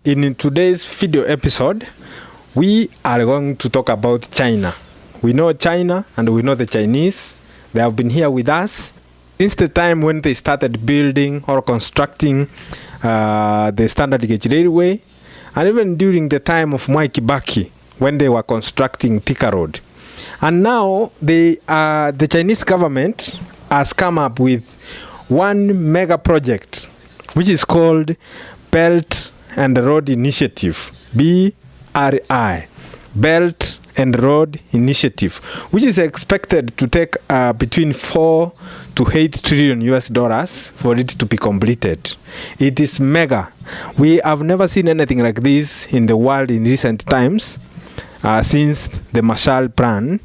In today's video episode, we are going to talk about China. We know China and we know the Chinese. They have been here with us since the time when they started building or constructing the standard gauge railway, and even during the time of Mwai Kibaki when they were constructing Thika Road. And now the Chinese government has come up with one mega project which is called Belt and Road Initiative, BRI, Belt and Road Initiative, which is expected to take between 4 to 8 trillion US dollars for it to be completed. It is mega. We have never seen anything like this in the world in recent times since the Marshall Plan,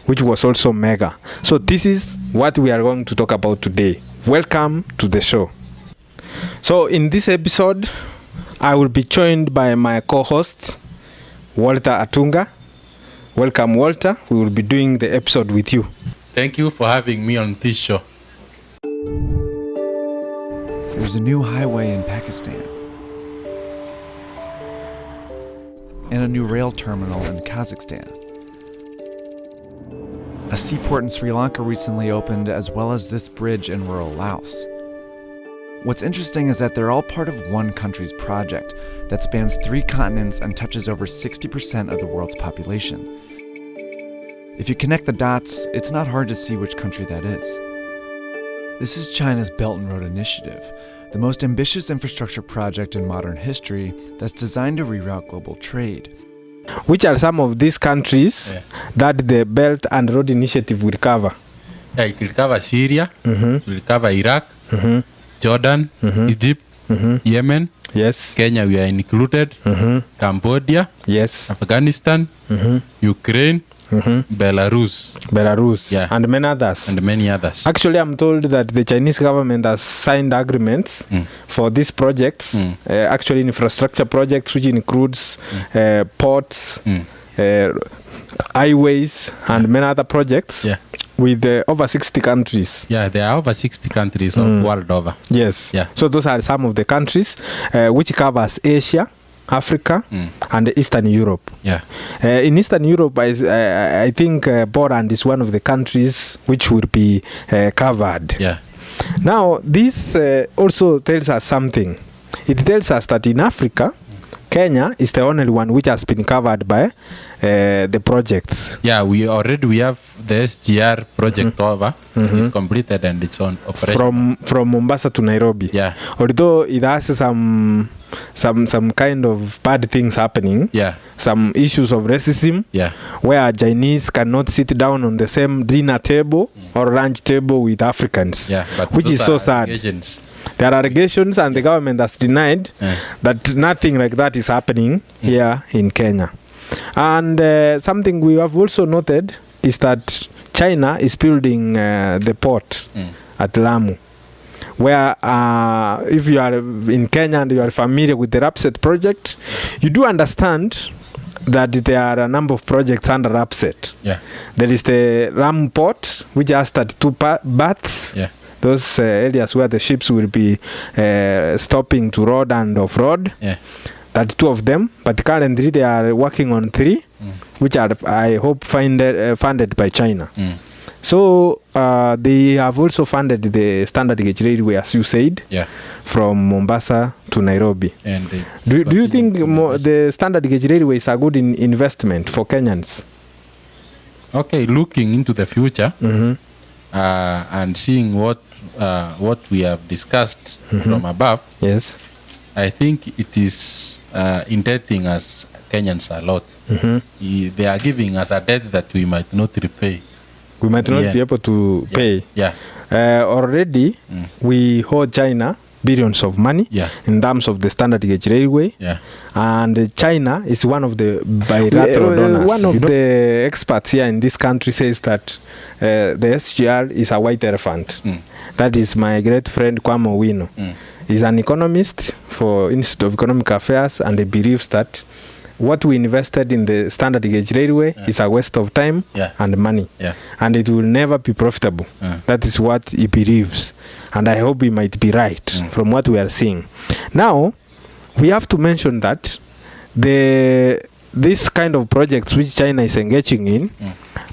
which was also mega. So this is what we are going to talk about today. Welcome to the show. So in this episode, I will be joined by my co-host, Walter Atunga. Welcome, Walter. We will be doing the episode with you. Thank you for having me on this show. There's a new highway in Pakistan and a new rail terminal in Kazakhstan. A seaport in Sri Lanka recently opened, as well as this bridge in rural Laos. What's interesting is that they're all part of one country's project that spans 3 continents and touches over 60% of the world's population. If you connect the dots, it's not hard to see which country that is. This is China's Belt and Road Initiative, the most ambitious infrastructure project in modern history that's designed to reroute global trade. Which are some of these countries that the Belt and Road Initiative will cover? It will cover Syria, it will cover Iraq, Jordan, Egypt, Yemen, yes, Kenya we are included, Cambodia, yes, Afghanistan, Ukraine, Belarus, yeah, and many others. And many others. Actually, I'm told that the Chinese government has signed agreements for these projects, actually infrastructure projects, which includes ports, highways, and many other projects. Yeah. With over 60 countries. Yeah, there are over 60 countries world over. Yes. Yeah. So those are some of the countries which covers Asia, Africa, and Eastern Europe. Yeah. In Eastern Europe, I think Poland is one of the countries which will be covered. Yeah. Now, this also tells us something. It tells us that in Africa, Kenya is the only one which has been covered by the projects. Yeah, we have the SGR project over. It's completed and it's on operation. From Mombasa to Nairobi. Yeah. Although it has some kind of bad things happening. Yeah. Some issues of racism. Yeah. Where Chinese cannot sit down on the same dinner table or lunch table with Africans. Yeah, but which is so sad. There are allegations and the government has denied that nothing like that is happening here in Kenya. And something we have also noted is that China is building the port at Lamu, where if you are in Kenya and you are familiar with the RAPSET project, you do understand that there are a number of projects under RAPSET. Yeah. There is the Lamu port, which has 32 berths. Yeah. Those areas where the ships will be stopping to road and off-road. Yeah. 32 of them, but currently they are working on 3, which are, I hope, funded by China. So they have also funded the standard gauge railway, as you said, from Mombasa to Nairobi. And do you think the standard gauge railway is a good investment for Kenyans? Okay, looking into the future and seeing what we have discussed from above, yes, I think it is indebting us Kenyans a lot. They are giving us a debt that we might not repay. We might not be able to pay. Yeah. Already, we owe China billions of money in terms of the standard gauge railway. Yeah. And China is one of the bilateral donors. One of the experts here in this country says that the SGR is a white elephant. That is my great friend Kwame Owino. He's an economist for Institute of Economic Affairs, and he believes that what we invested in the standard gauge railway is a waste of time and money, and it will never be profitable. That is what he believes, and I hope he might be right from what we are seeing. Now, we have to mention that this kind of projects which China is engaging in,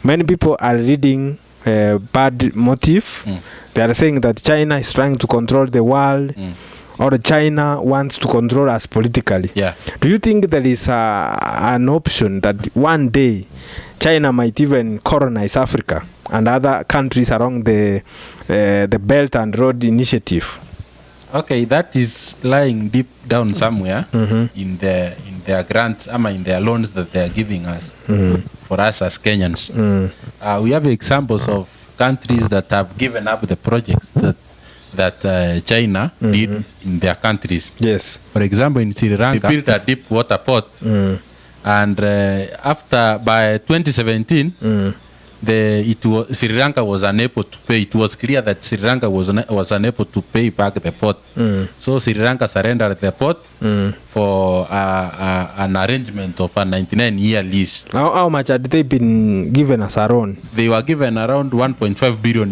many people are reading bad motive. They are saying that China is trying to control the world, or China wants to control us politically. Yeah. Do you think there is an option that one day China might even colonize Africa and other countries along the Belt and Road Initiative? Okay, that is lying deep down somewhere in their grants, in their loans that they are giving us for us as Kenyans. We have examples of countries that have given up the projects that China did in their countries. Yes. For example, in Sri Lanka, they built a deep water port, and by 2017, Sri Lanka was unable to pay. It was clear that Sri Lanka was unable to pay back the port. So Sri Lanka surrendered the port for an arrangement of a 99-year lease. How much had they been given as a loan? They were given around $1.5 billion.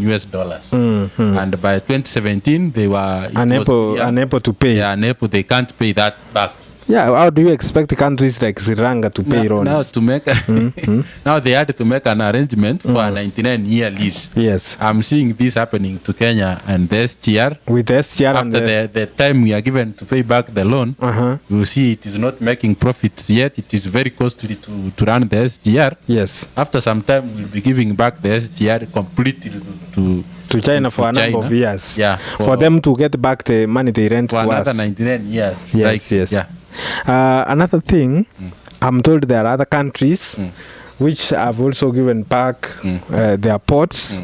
And by 2017, they were unable to pay. Yeah, unable. They can't pay that back. Yeah, how do you expect countries like Sri Lanka to pay loans? Now to make now they had to make an arrangement for a 99-year lease. Yes. I'm seeing this happening to Kenya and the SGR. With the SGR after the time we are given to pay back the loan, we will see it is not making profits yet. It is very costly to run the SGR. Yes. After some time, we'll be giving back the SGR completely to China for a number of years. Yeah. For them to get back the money they rent to us. For another 99 years. Yes, yes. Yeah. Another thing, I'm told there are other countries which have also given back their ports.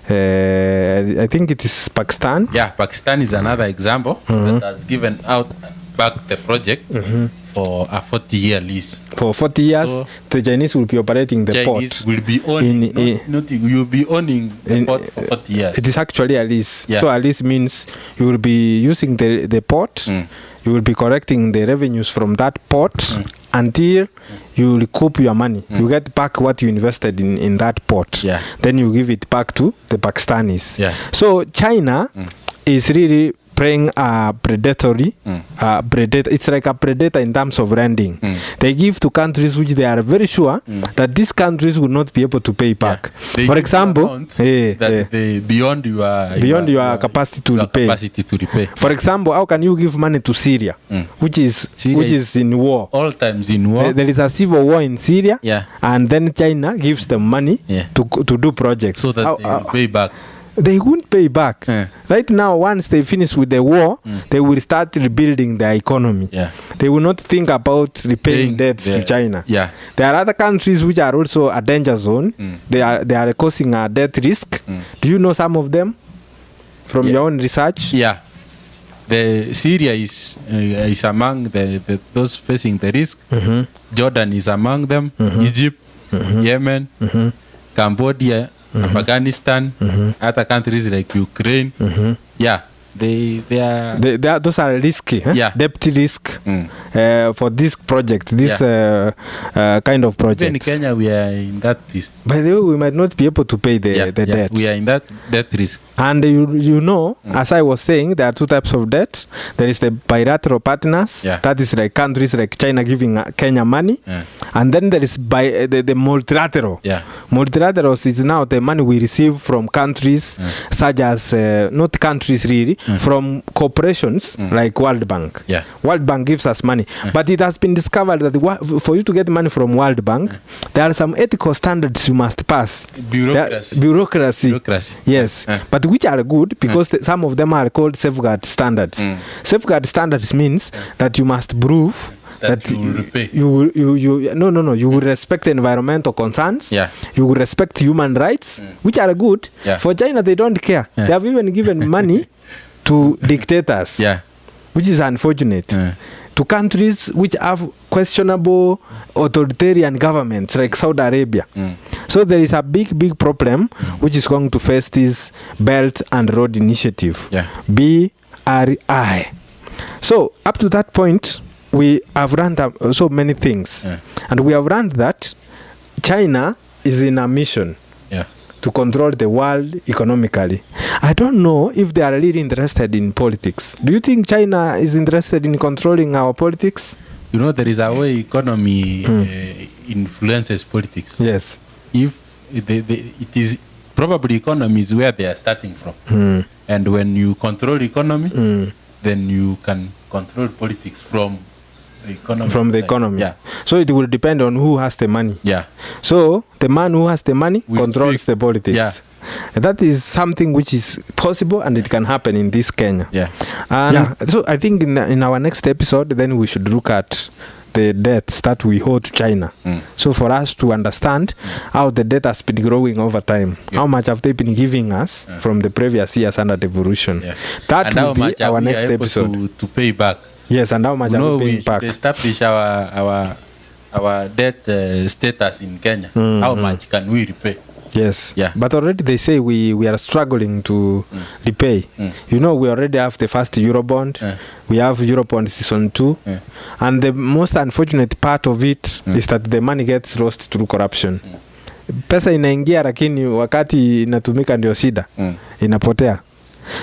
I think it is Pakistan. Yeah, Pakistan is another example that has given out back the project for a 40-year lease. For 40 years, so the Chinese will be operating the port. Chinese will be owning, you'll be owning the port for 40 years. It is actually a lease. Yeah. So a lease means you will be using the port, you will be collecting the revenues from that port until you recoup your money. You get back what you invested in that port. Yeah. Then you give it back to the Pakistanis. Yeah. So China is really playing a predatory predator. It's like a predator in terms of lending. They give to countries which they are very sure that these countries will not be able to pay back. For example, beyond your capacity to repay. For example, how can you give money to Syria, which is in war? All times in war. There is a civil war in Syria, and then China gives them money to do projects so that they will pay back. They won't pay back. Right now, once they finish with the war, they will start rebuilding their economy. They will not think about repaying debts to China. There are other countries which are also a danger zone. They are causing a debt risk. Do you know some of them from your own research? Yeah. The Syria is among those facing the risk. Jordan is among them. Egypt, Yemen, Cambodia, Afghanistan, other countries like Ukraine. Yeah, they are those are risky. Debt risk for this project, this kind of project. Even in Kenya, we are in that list. By the way, we might not be able to pay the debt. We are in that debt risk. And you know, as I was saying, there are two types of debt. There is the bilateral partners. That is like countries like China giving Kenya money. And then there is the multilateral. Multilaterals is now the money we receive from countries such as, not countries really, from corporations like World Bank. World Bank gives us money. But it has been discovered that for you to get money from World Bank, there are some ethical standards you must pass. Bureaucracy. Yes. But which are good because some of them are called safeguard standards. Safeguard standards means that you must prove that you will repay. You will respect environmental concerns. You will respect human rights, which are good. For China, they don't care. They have even given money to dictators, which is unfortunate. To countries which have questionable authoritarian governments like Saudi Arabia. So there is a big problem which is going to face this Belt and Road Initiative, BRI. So up to that point, we have learned so many things. And we have learned that China is in a mission to control the world economically. I don't know if they are really interested in politics. Do you think China is interested in controlling our politics? You know, there is a way economy influences politics. Yes. If it is probably economy is where they are starting from. And when you control economy, then you can control politics from the economy. From the economy. Yeah. So it will depend on who has the money. Yeah. So the man who has the money controls the politics. Yeah. That is something which is possible and it can happen in this Kenya. Yeah. So I think in our next episode, then we should look at the debts that we owe to China. So for us to understand how the debt has been growing over time, how much have they been giving us from the previous years under devolution. That will be our next episode. To pay back. Yes, and how much are we paying back? We should establish our debt status in Kenya. How much can we repay? Yes. Yeah. But already they say we are struggling to repay. You know, we already have the first Eurobond. We have Eurobond season 2. And the most unfortunate part of it is that the money gets lost through corruption. Pesa inaingia lakini wakati inatumika ndio shida. Inapotea.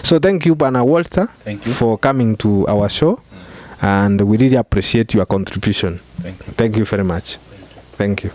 So thank you Bwana Walter for coming to our show. And we really appreciate your contribution. Thank you. Thank you very much. Thank you.